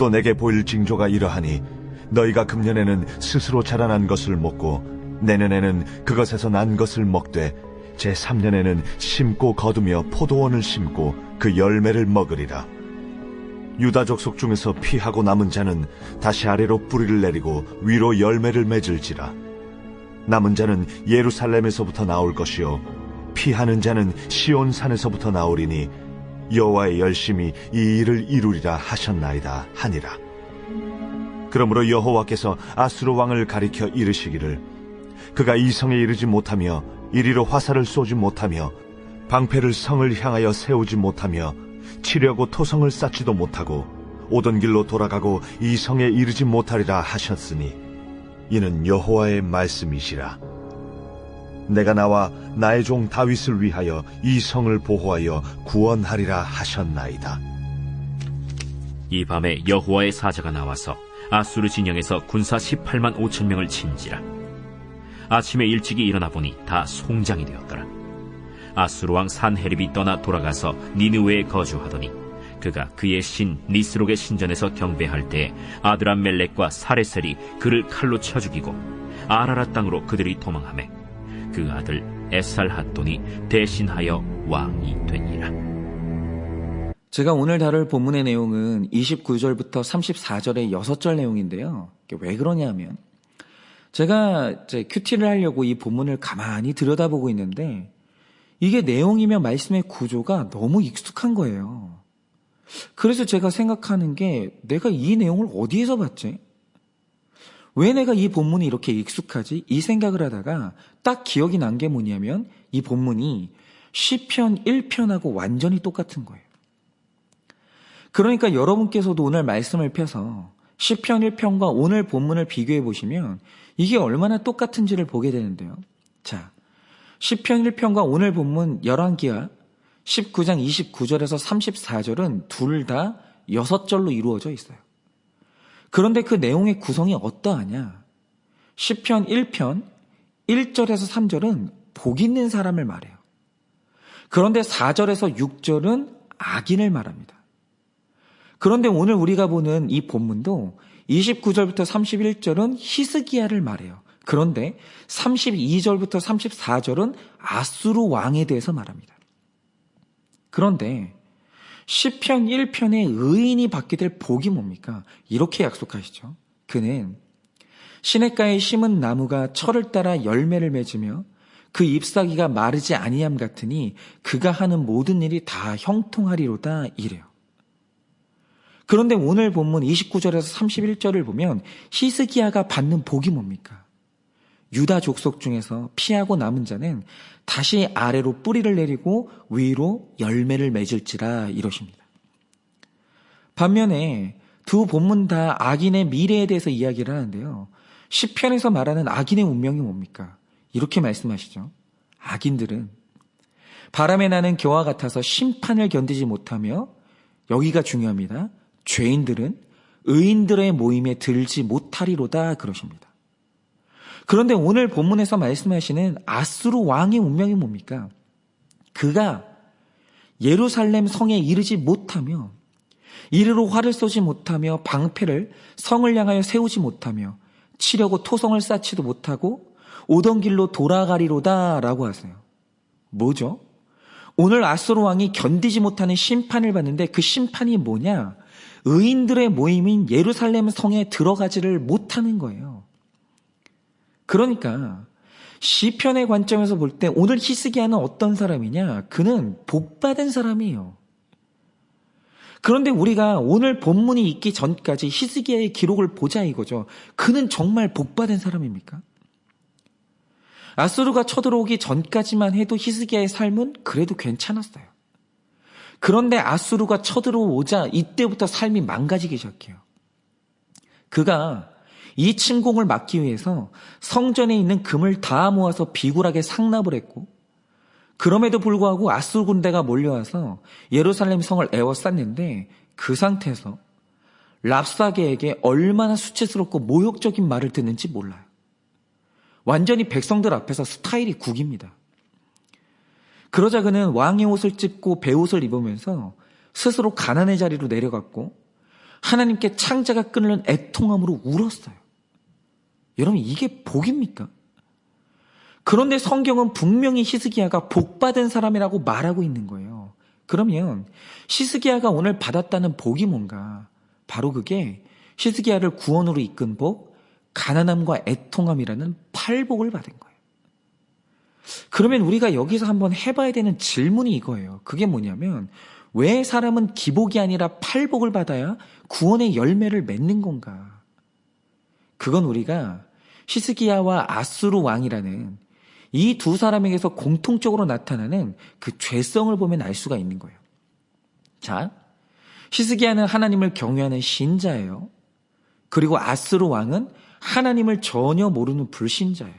또 내게 보일 징조가 이러하니 너희가 금년에는 스스로 자라난 것을 먹고 내년에는 그것에서 난 것을 먹되 제3년에는 심고 거두며 포도원을 심고 그 열매를 먹으리라. 유다 족속 중에서 피하고 남은 자는 다시 아래로 뿌리를 내리고 위로 열매를 맺을지라. 남은 자는 예루살렘에서부터 나올 것이요 피하는 자는 시온 산에서부터 나오리니 여호와의 열심히 이 일을 이루리라 하셨나이다 하니라. 그러므로 여호와께서 아수르 왕을 가리켜 이르시기를 그가 이 성에 이르지 못하며 이리로 화살을 쏘지 못하며 방패를 성을 향하여 세우지 못하며 치려고 토성을 쌓지도 못하고 오던 길로 돌아가고 이 성에 이르지 못하리라 하셨으니 이는 여호와의 말씀이시라. 내가 나와 나의 종 다윗을 위하여 이 성을 보호하여 구원하리라 하셨나이다. 이 밤에 여호와의 사자가 나와서 아수르 진영에서 군사 18만 5천 명을 친지라. 아침에 일찍이 일어나 보니 다 송장이 되었더라. 아수르 왕 산헤립이 떠나 돌아가서 니느웨에 거주하더니 그가 그의 신 니스록의 신전에서 경배할 때에 아드람멜렉과 사레셀이 그를 칼로 쳐 죽이고 아라라 땅으로 그들이 도망하매 그 아들 에살핫돈이 대신하여 왕이 되니라. 제가 오늘 다룰 본문의 내용은 29절부터 34절의 6절 내용인데요. 왜 그러냐 하면 제가 이제 큐티를 하려고 이 본문을 가만히 들여다보고 있는데 이게 내용이며 말씀의 구조가 너무 익숙한 거예요. 그래서 제가 생각하는 게 내가 이 내용을 어디에서 봤지? 왜 내가 이 본문이 이렇게 익숙하지? 이 생각을 하다가 딱 기억이 난 게 뭐냐면 이 본문이 시편 1편하고 완전히 똑같은 거예요. 그러니까 여러분께서도 오늘 말씀을 펴서 시편 1편과 오늘 본문을 비교해 보시면 이게 얼마나 똑같은지를 보게 되는데요. 자, 시편 1편과 오늘 본문 열왕기하 19장 29절에서 34절은 둘 다 6절로 이루어져 있어요. 그런데 그 내용의 구성이 어떠하냐? 시편 1편 1절에서 3절은 복 있는 사람을 말해요. 그런데 4절에서 6절은 악인을 말합니다. 그런데 오늘 우리가 보는 이 본문도 29절부터 31절은 히스기야를 말해요. 그런데 32절부터 34절은 아수르 왕에 대해서 말합니다. 그런데 시편 1편의 의인이 받게 될 복이 뭡니까? 이렇게 약속하시죠. 그는 시냇가에 심은 나무가 철을 따라 열매를 맺으며 그 잎사귀가 마르지 아니함 같으니 그가 하는 모든 일이 다 형통하리로다 이래요. 그런데 오늘 본문 29절에서 31절을 보면 히스기야가 받는 복이 뭡니까? 유다 족속 중에서 피하고 남은 자는 다시 아래로 뿌리를 내리고 위로 열매를 맺을지라 이러십니다. 반면에 두 본문 다 악인의 미래에 대해서 이야기를 하는데요. 시편에서 말하는 악인의 운명이 뭡니까? 이렇게 말씀하시죠. 악인들은 바람에 나는 겨와 같아서 심판을 견디지 못하며, 여기가 중요합니다. 죄인들은 의인들의 모임에 들지 못하리로다 그러십니다. 그런데 오늘 본문에서 말씀하시는 아수르 왕의 운명이 뭡니까? 그가 예루살렘 성에 이르지 못하며, 이르러 활을 쏘지 못하며, 방패를 성을 향하여 세우지 못하며, 치려고 토성을 쌓지도 못하고 오던 길로 돌아가리로다 라고 하세요. 뭐죠? 오늘 아수르 왕이 견디지 못하는 심판을 받는데 그 심판이 뭐냐? 의인들의 모임인 예루살렘 성에 들어가지를 못하는 거예요. 그러니까 시편의 관점에서 볼 때 오늘 히스기야는 어떤 사람이냐? 그는 복받은 사람이에요. 그런데 우리가 오늘 본문이 있기 전까지 히스기야의 기록을 보자 이거죠. 그는 정말 복받은 사람입니까? 아수르가 쳐들어오기 전까지만 해도 히스기야의 삶은 그래도 괜찮았어요. 그런데 아수르가 쳐들어오자 이때부터 삶이 망가지기 시작해요. 그가 이 침공을 막기 위해서 성전에 있는 금을 다 모아서 비굴하게 상납을 했고, 그럼에도 불구하고 아수르 군대가 몰려와서 예루살렘 성을 에워쌌는데 그 상태에서 랍사게에게 얼마나 수치스럽고 모욕적인 말을 듣는지 몰라요. 완전히 백성들 앞에서 스타일이 국입니다. 그러자 그는 왕의 옷을 찢고 베옷을 입으면서 스스로 가난의 자리로 내려갔고, 하나님께 창자가 끊는 애통함으로 울었어요. 여러분, 이게 복입니까? 그런데 성경은 분명히 히스기야가 복받은 사람이라고 말하고 있는 거예요. 그러면 히스기야가 오늘 받았다는 복이 뭔가? 바로 그게 히스기야를 구원으로 이끈 복, 가난함과 애통함이라는 팔복을 받은 거예요. 그러면 우리가 여기서 한번 해봐야 되는 질문이 이거예요. 그게 뭐냐면 왜 사람은 기복이 아니라 팔복을 받아야 구원의 열매를 맺는 건가? 그건 우리가 히스기야와 아수르 왕이라는 이 두 사람에게서 공통적으로 나타나는 그 죄성을 보면 알 수가 있는 거예요. 자, 히스기야는 하나님을 경외하는 신자예요. 그리고 아수르 왕은 하나님을 전혀 모르는 불신자예요.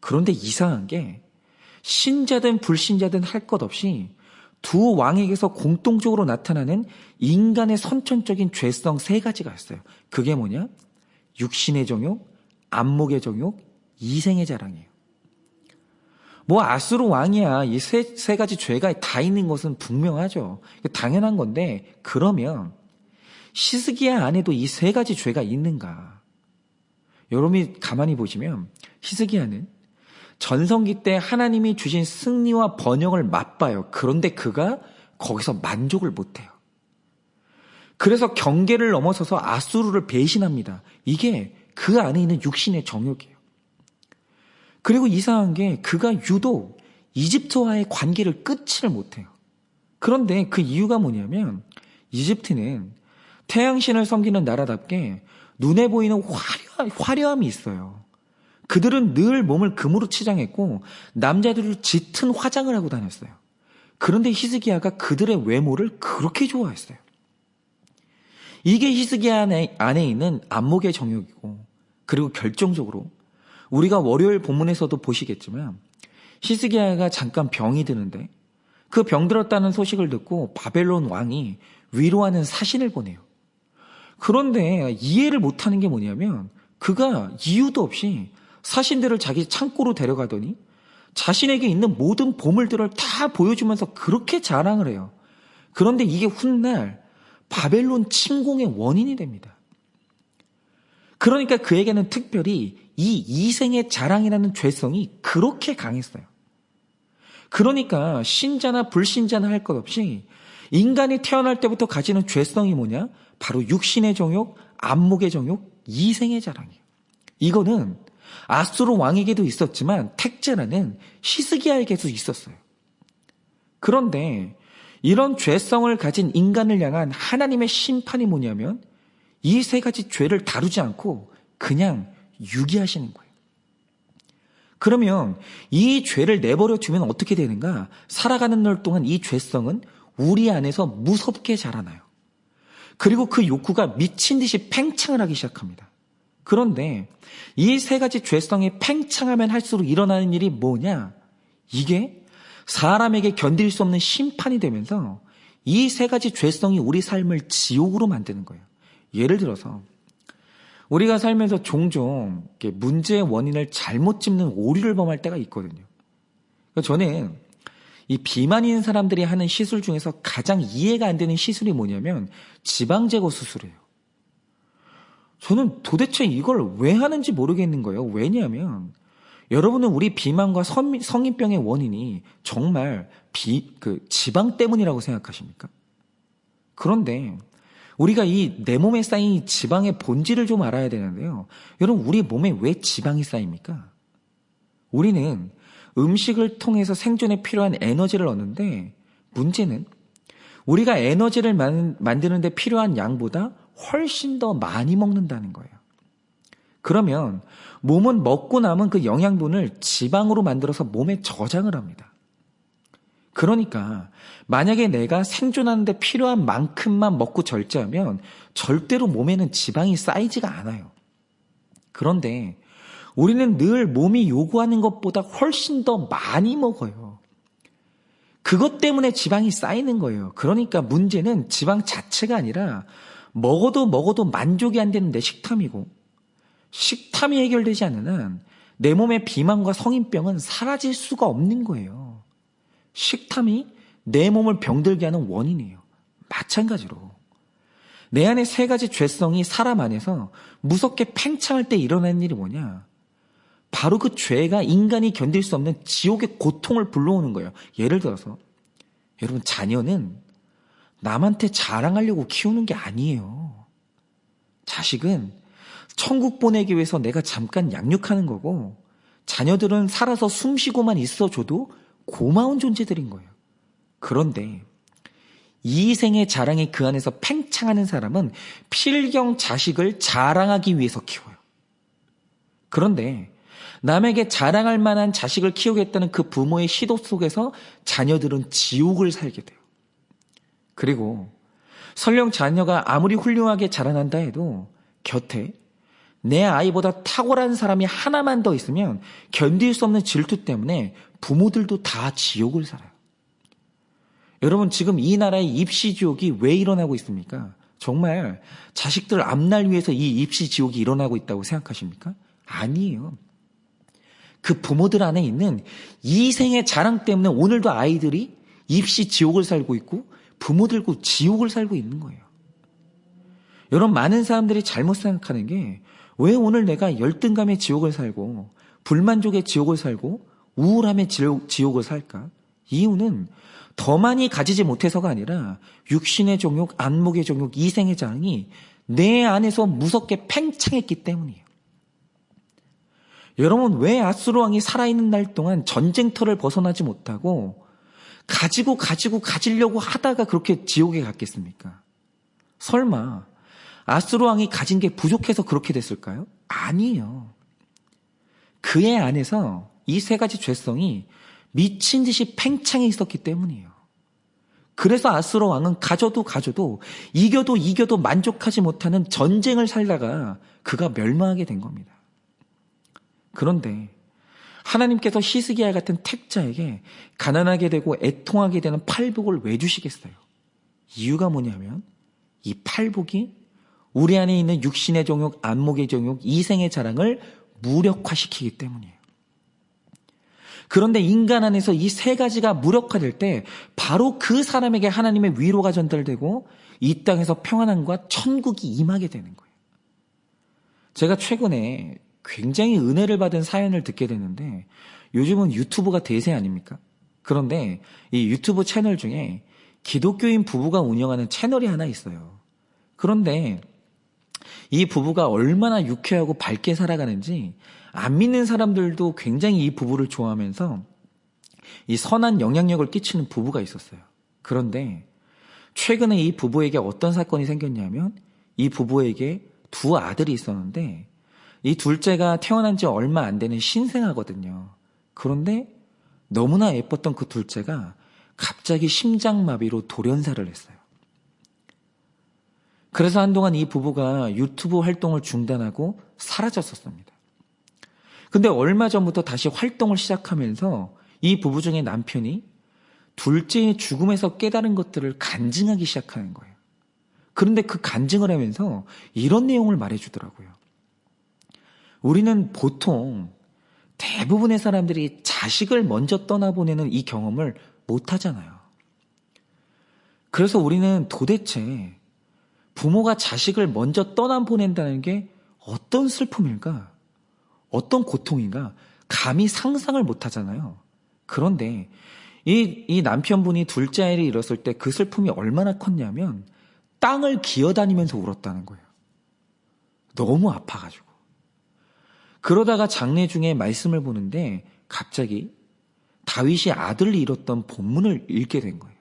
그런데 이상한 게 신자든 불신자든 할 것 없이 두 왕에게서 공통적으로 나타나는 인간의 선천적인 죄성 세 가지가 있어요. 그게 뭐냐? 육신의 정욕, 안목의 정욕, 이생의 자랑이에요. 뭐 아수르 왕이야 이 세 가지 죄가 다 있는 것은 분명하죠. 당연한 건데 그러면 히스기야 안에도 이 세 가지 죄가 있는가? 여러분이 가만히 보시면 히스기야는 전성기 때 하나님이 주신 승리와 번영을 맛봐요. 그런데 그가 거기서 만족을 못해요. 그래서 경계를 넘어서서 아수르를 배신합니다. 이게 그 안에 있는 육신의 정욕이에요. 그리고 이상한 게 그가 유독 이집트와의 관계를 끊지를 못해요. 그런데 그 이유가 뭐냐면 이집트는 태양신을 섬기는 나라답게 눈에 보이는 화려함이 있어요. 그들은 늘 몸을 금으로 치장했고 남자들을 짙은 화장을 하고 다녔어요. 그런데 히스기야가 그들의 외모를 그렇게 좋아했어요. 이게 히스기야 안에 있는 안목의 정욕이고, 그리고 결정적으로 우리가 월요일 본문에서도 보시겠지만 히스기야가 잠깐 병이 드는데 그 병 들었다는 소식을 듣고 바벨론 왕이 위로하는 사신을 보내요. 그런데 이해를 못하는 게 뭐냐면 그가 이유도 없이 사신들을 자기 창고로 데려가더니 자신에게 있는 모든 보물들을 다 보여주면서 그렇게 자랑을 해요. 그런데 이게 훗날 바벨론 침공의 원인이 됩니다. 그러니까 그에게는 특별히 이 이생의 자랑이라는 죄성이 그렇게 강했어요. 그러니까 신자나 불신자나 할 것 없이 인간이 태어날 때부터 가지는 죄성이 뭐냐? 바로 육신의 정욕, 안목의 정욕, 이생의 자랑이에요. 이거는 아수르 왕에게도 있었지만 택제라는 히스기야에게도 있었어요. 그런데 이런 죄성을 가진 인간을 향한 하나님의 심판이 뭐냐면 이 세 가지 죄를 다루지 않고 그냥 유기하시는 거예요. 그러면 이 죄를 내버려 두면 어떻게 되는가? 살아가는 날 동안 이 죄성은 우리 안에서 무섭게 자라나요. 그리고 그 욕구가 미친 듯이 팽창을 하기 시작합니다. 그런데 이 세 가지 죄성이 팽창하면 할수록 일어나는 일이 뭐냐? 이게 사람에게 견딜 수 없는 심판이 되면서 이 세 가지 죄성이 우리 삶을 지옥으로 만드는 거예요. 예를 들어서 우리가 살면서 종종 문제의 원인을 잘못 짚는 오류를 범할 때가 있거든요. 저는 이 비만 있는 사람들이 하는 시술 중에서 가장 이해가 안 되는 시술이 뭐냐면 지방 제거 수술이에요. 저는 도대체 이걸 왜 하는지 모르겠는 거예요. 왜냐하면 여러분은 우리 비만과 성인병의 원인이 정말 지방 때문이라고 생각하십니까? 그런데 우리가 이 내 몸에 쌓인 지방의 본질을 좀 알아야 되는데요. 여러분, 우리 몸에 왜 지방이 쌓입니까? 우리는 음식을 통해서 생존에 필요한 에너지를 얻는데 문제는 우리가 에너지를 만드는 데 필요한 양보다 훨씬 더 많이 먹는다는 거예요. 그러면 몸은 먹고 남은 그 영양분을 지방으로 만들어서 몸에 저장을 합니다. 그러니까 만약에 내가 생존하는 데 필요한 만큼만 먹고 절제하면 절대로 몸에는 지방이 쌓이지가 않아요. 그런데 우리는 늘 몸이 요구하는 것보다 훨씬 더 많이 먹어요. 그것 때문에 지방이 쌓이는 거예요. 그러니까 문제는 지방 자체가 아니라 먹어도 만족이 안 되는 내 식탐이고, 식탐이 해결되지 않는 한 내 몸의 비만과 성인병은 사라질 수가 없는 거예요. 식탐이 내 몸을 병들게 하는 원인이에요. 마찬가지로 내 안에 세 가지 죄성이 사람 안에서 무섭게 팽창할 때 일어나는 일이 뭐냐? 바로 그 죄가 인간이 견딜 수 없는 지옥의 고통을 불러오는 거예요. 예를 들어서 여러분, 자녀는 남한테 자랑하려고 키우는 게 아니에요. 자식은 천국 보내기 위해서 내가 잠깐 양육하는 거고, 자녀들은 살아서 숨쉬고만 있어줘도 고마운 존재들인 거예요. 그런데 이 생의 자랑이 그 안에서 팽창하는 사람은 필경 자식을 자랑하기 위해서 키워요. 그런데 남에게 자랑할 만한 자식을 키우겠다는 그 부모의 시도 속에서 자녀들은 지옥을 살게 돼요. 그리고 설령 자녀가 아무리 훌륭하게 자라난다 해도 곁에 내 아이보다 탁월한 사람이 하나만 더 있으면 견딜 수 없는 질투 때문에 부모들도 다 지옥을 살아요. 여러분, 지금 이 나라의 입시 지옥이 왜 일어나고 있습니까? 정말 자식들 앞날 위해서 이 입시 지옥이 일어나고 있다고 생각하십니까? 아니에요. 그 부모들 안에 있는 이생의 자랑 때문에 오늘도 아이들이 입시 지옥을 살고 있고 부모들고 지옥을 살고 있는 거예요. 여러분, 많은 사람들이 잘못 생각하는 게, 왜 오늘 내가 열등감의 지옥을 살고 불만족의 지옥을 살고 우울함의 지옥을 살까? 이유는 더 많이 가지지 못해서가 아니라 육신의 정욕, 안목의 정욕, 이생의 자랑이 내 안에서 무섭게 팽창했기 때문이에요. 여러분, 왜 아수르 왕이 살아있는 날 동안 전쟁터를 벗어나지 못하고 가지려고 하다가 그렇게 지옥에 갔겠습니까? 설마 아수르 왕이 가진 게 부족해서 그렇게 됐을까요? 아니에요. 그의 안에서 이 세 가지 죄성이 미친 듯이 팽창해 있었기 때문이에요. 그래서 아수르 왕은 가져도 이겨도 만족하지 못하는 전쟁을 살다가 그가 멸망하게 된 겁니다. 그런데 하나님께서 히스기야 같은 택자에게 가난하게 되고 애통하게 되는 팔복을 왜 주시겠어요? 이유가 뭐냐면 이 팔복이 우리 안에 있는 육신의 정욕, 안목의 정욕, 이생의 자랑을 무력화시키기 때문이에요. 그런데 인간 안에서 이 세 가지가 무력화될 때 바로 그 사람에게 하나님의 위로가 전달되고 이 땅에서 평안함과 천국이 임하게 되는 거예요. 제가 최근에 굉장히 은혜를 받은 사연을 듣게 됐는데, 요즘은 유튜브가 대세 아닙니까? 그런데 이 유튜브 채널 중에 기독교인 부부가 운영하는 채널이 하나 있어요. 그런데 이 부부가 얼마나 유쾌하고 밝게 살아가는지 안 믿는 사람들도 굉장히 이 부부를 좋아하면서 이 선한 영향력을 끼치는 부부가 있었어요. 그런데 최근에 이 부부에게 어떤 사건이 생겼냐면, 이 부부에게 두 아들이 있었는데 이 둘째가 태어난 지 얼마 안 되는 신생아거든요. 그런데 너무나 예뻤던 그 둘째가 갑자기 심장마비로 돌연사를 했어요. 그래서 한동안 이 부부가 유튜브 활동을 중단하고 사라졌었습니다. 근데 얼마 전부터 다시 활동을 시작하면서 이 부부 중에 남편이 둘째의 죽음에서 깨달은 것들을 간증하기 시작하는 거예요. 그런데 그 간증을 하면서 이런 내용을 말해주더라고요. 우리는 보통 대부분의 사람들이 자식을 먼저 떠나보내는 이 경험을 못 하잖아요. 그래서 우리는 도대체 부모가 자식을 먼저 떠나보낸다는 게 어떤 슬픔일까? 어떤 고통인가? 감히 상상을 못 하잖아요. 그런데 이 남편분이 둘째 아이를 잃었을 때 그 슬픔이 얼마나 컸냐면 땅을 기어다니면서 울었다는 거예요. 너무 아파가지고. 그러다가 장례 중에 말씀을 보는데 갑자기 다윗이 아들을 잃었던 본문을 읽게 된 거예요.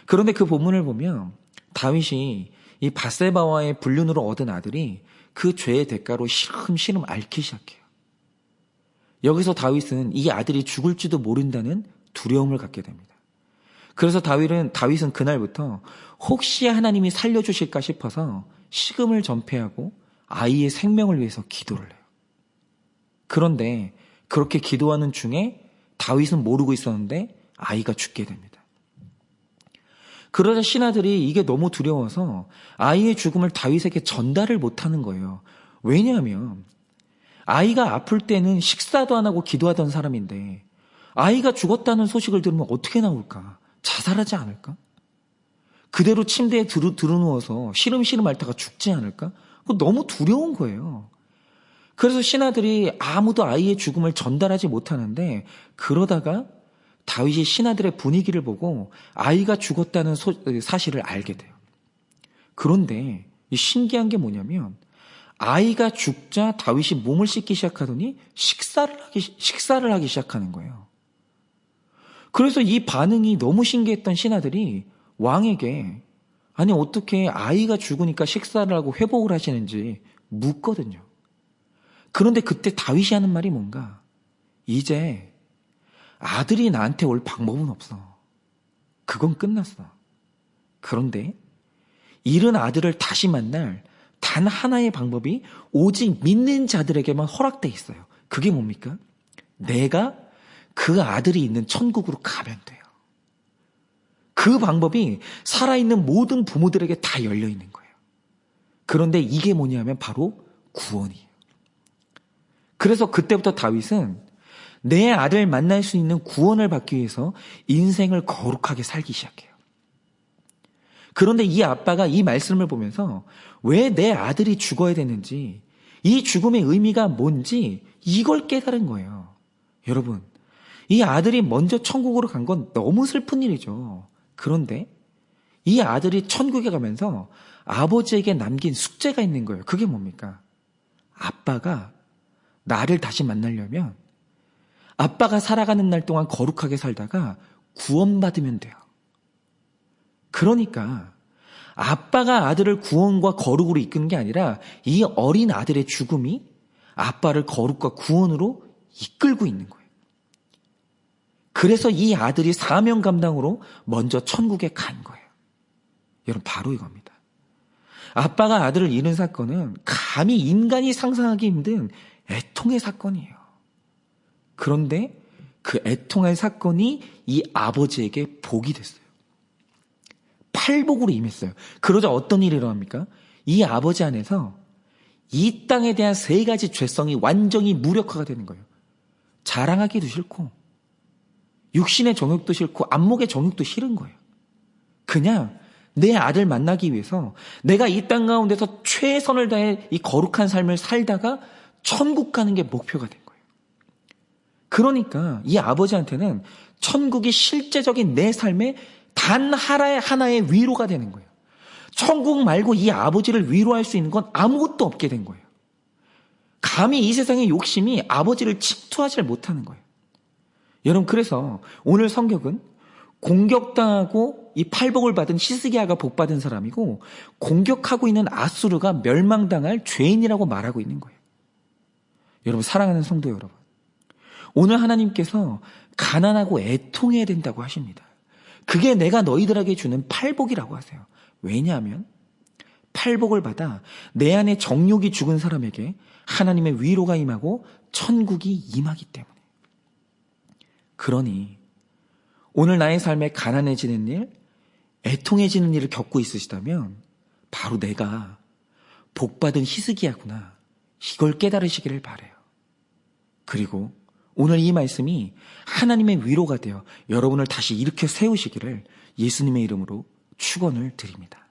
그런데 그 본문을 보면 다윗이 이 밧세바와의 불륜으로 얻은 아들이 그 죄의 대가로 시름시름 앓기 시작해요. 여기서 다윗은 이 아들이 죽을지도 모른다는 두려움을 갖게 됩니다. 그래서 다윗은 그날부터 혹시 하나님이 살려주실까 싶어서 식음을 전폐하고 아이의 생명을 위해서 기도를 해요. 그런데 그렇게 기도하는 중에 다윗은 모르고 있었는데 아이가 죽게 됩니다. 그러자 신하들이 이게 너무 두려워서 아이의 죽음을 다윗에게 전달을 못하는 거예요. 왜냐하면 아이가 아플 때는 식사도 안 하고 기도하던 사람인데 아이가 죽었다는 소식을 들으면 어떻게 나올까? 자살하지 않을까? 그대로 침대에 들어누워서 시름시름 앓다가 죽지 않을까? 그거 너무 두려운 거예요. 그래서 신하들이 아무도 아이의 죽음을 전달하지 못하는데 그러다가 다윗이 신하들의 분위기를 보고 아이가 죽었다는 사실을 알게 돼요. 그런데 신기한 게 뭐냐면 아이가 죽자 다윗이 몸을 씻기 시작하더니 식사를 하기 시작하는 거예요. 그래서 이 반응이 너무 신기했던 신하들이 왕에게 아니 어떻게 아이가 죽으니까 식사를 하고 회복을 하시는지 묻거든요. 그런데 그때 다윗이 하는 말이 뭔가? 이제 아들이 나한테 올 방법은 없어. 그건 끝났어. 그런데 잃은 아들을 다시 만날 단 하나의 방법이 오직 믿는 자들에게만 허락돼 있어요. 그게 뭡니까? 내가 그 아들이 있는 천국으로 가면 돼요. 그 방법이 살아있는 모든 부모들에게 다 열려 있는 거예요. 그런데 이게 뭐냐면 바로 구원이에요. 그래서 그때부터 다윗은 내 아들 만날 수 있는 구원을 받기 위해서 인생을 거룩하게 살기 시작해요. 그런데 이 아빠가 이 말씀을 보면서 왜 내 아들이 죽어야 되는지, 이 죽음의 의미가 뭔지 이걸 깨달은 거예요. 여러분, 이 아들이 먼저 천국으로 간 건 너무 슬픈 일이죠. 그런데 이 아들이 천국에 가면서 아버지에게 남긴 숙제가 있는 거예요. 그게 뭡니까? 아빠가 나를 다시 만나려면 아빠가 살아가는 날 동안 거룩하게 살다가 구원받으면 돼요. 그러니까 아빠가 아들을 구원과 거룩으로 이끄는 게 아니라 이 어린 아들의 죽음이 아빠를 거룩과 구원으로 이끌고 있는 거예요. 그래서 이 아들이 사명 감당으로 먼저 천국에 간 거예요. 여러분, 바로 이겁니다. 아빠가 아들을 잃은 사건은 감히 인간이 상상하기 힘든 애통의 사건이에요. 그런데 그 애통의 사건이 이 아버지에게 복이 됐어요. 팔복으로 임했어요. 그러자 어떤 일이 일어납니까? 이 아버지 안에서 이 땅에 대한 세 가지 죄성이 완전히 무력화가 되는 거예요. 자랑하기도 싫고 육신의 정욕도 싫고 안목의 정욕도 싫은 거예요. 그냥 내 아들 만나기 위해서 내가 이 땅 가운데서 최선을 다해 이 거룩한 삶을 살다가 천국 가는 게 목표가 된 거예요. 그러니까 이 아버지한테는 천국이 실제적인 내 삶의 단 하나의 위로가 되는 거예요. 천국 말고 이 아버지를 위로할 수 있는 건 아무것도 없게 된 거예요. 감히 이 세상의 욕심이 아버지를 침투하지 못하는 거예요. 여러분, 그래서 오늘 성경은 공격당하고 이 팔복을 받은 히스기야가 복받은 사람이고 공격하고 있는 아수르가 멸망당할 죄인이라고 말하고 있는 거예요. 여러분, 사랑하는 성도 여러분, 오늘 하나님께서 가난하고 애통해야 된다고 하십니다. 그게 내가 너희들에게 주는 팔복이라고 하세요. 왜냐하면 팔복을 받아 내 안에 정욕이 죽은 사람에게 하나님의 위로가 임하고 천국이 임하기 때문에. 그러니 오늘 나의 삶에 가난해지는 일, 애통해지는 일을 겪고 있으시다면 바로 내가 복받은 히스기야구나, 이걸 깨달으시기를 바라요. 그리고 오늘 이 말씀이 하나님의 위로가 되어 여러분을 다시 일으켜 세우시기를 예수님의 이름으로 축원을 드립니다.